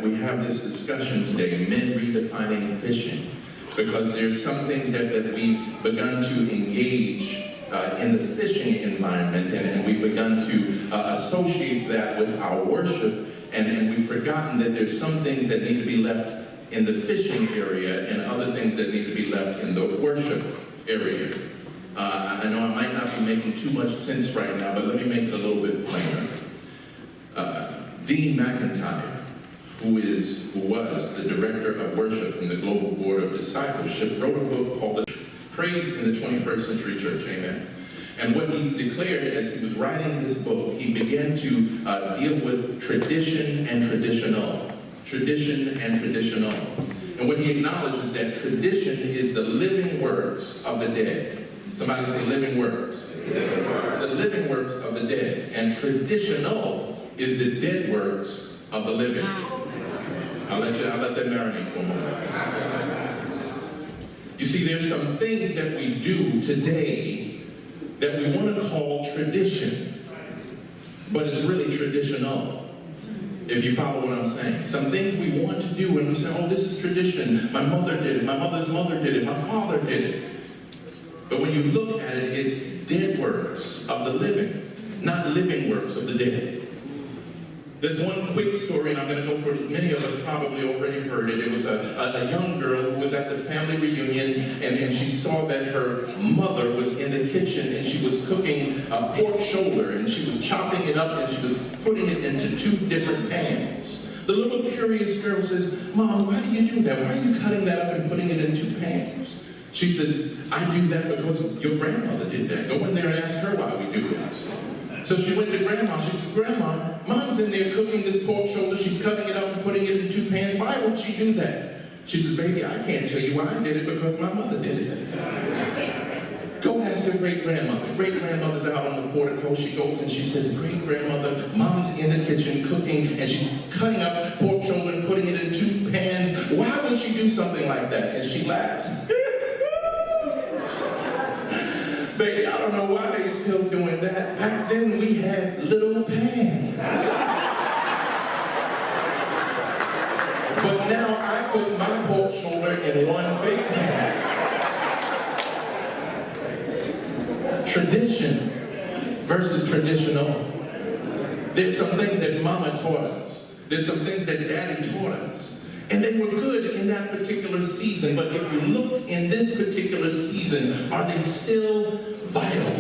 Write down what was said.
that we have this discussion today, men redefining fishing, because there's some things that we've begun to engage in the fishing environment, and we've begun to associate that with our worship, and we've forgotten that there's some things that need to be left in the fishing area and other things that need to be left in the worship area. I know I might not be making too much sense right now, but let me make it a little bit plainer. Dean McIntyre, who was the director of worship in the Global Board of Discipleship, wrote a book called Praise in the 21st Century Church, amen. And what he declared as he was writing this book, he began to deal with tradition and traditional. Tradition and traditional. And what he acknowledges that tradition is the living works of the dead. Somebody say living works. Living works. The living works of the dead. And traditional is the dead works of the living. I'll let that marinate for a moment. You see, there's some things that we do today that we want to call tradition, but it's really traditional, if you follow what I'm saying. Some things we want to do and we say, oh, this is tradition. My mother did it, my mother's mother did it, my father did it. But when you look at it, it's dead works of the living, not living works of the dead. There's one quick story, and I'm going to go for many of us probably already heard it. It was a young girl who was at the family reunion, and she saw that her mother was in the kitchen, and she was cooking a pork shoulder, and she was chopping it up, and she was putting it into 2 different pans. The little curious girl says, Mom, why do you do that? Why are you cutting that up and putting it in 2 pans? She says, I do that because your grandmother did that. Go in there and ask her why we do this. So she went to Grandma. She said, Grandma, Mom's in there cooking this pork shoulder. She's cutting it up and putting it in 2 pans. Why would she do that? She says, baby, I can't tell you why I did it because my mother did it. Go ask your great-grandmother. Great-grandmother's out on the portico. She goes and she says, great-grandmother, Mom's in the kitchen cooking, and she's cutting up pork shoulder and putting it in 2 pans. Why would she do something like that? And she laughs. Baby, I don't know why they still doing that. Back then we had little pans. But now I put my pork shoulder in 1 big pan. Tradition versus traditional. There's some things that Mama taught us. There's some things that Daddy taught us. And they were good in that particular season, but if you look in this particular season, are they still vital?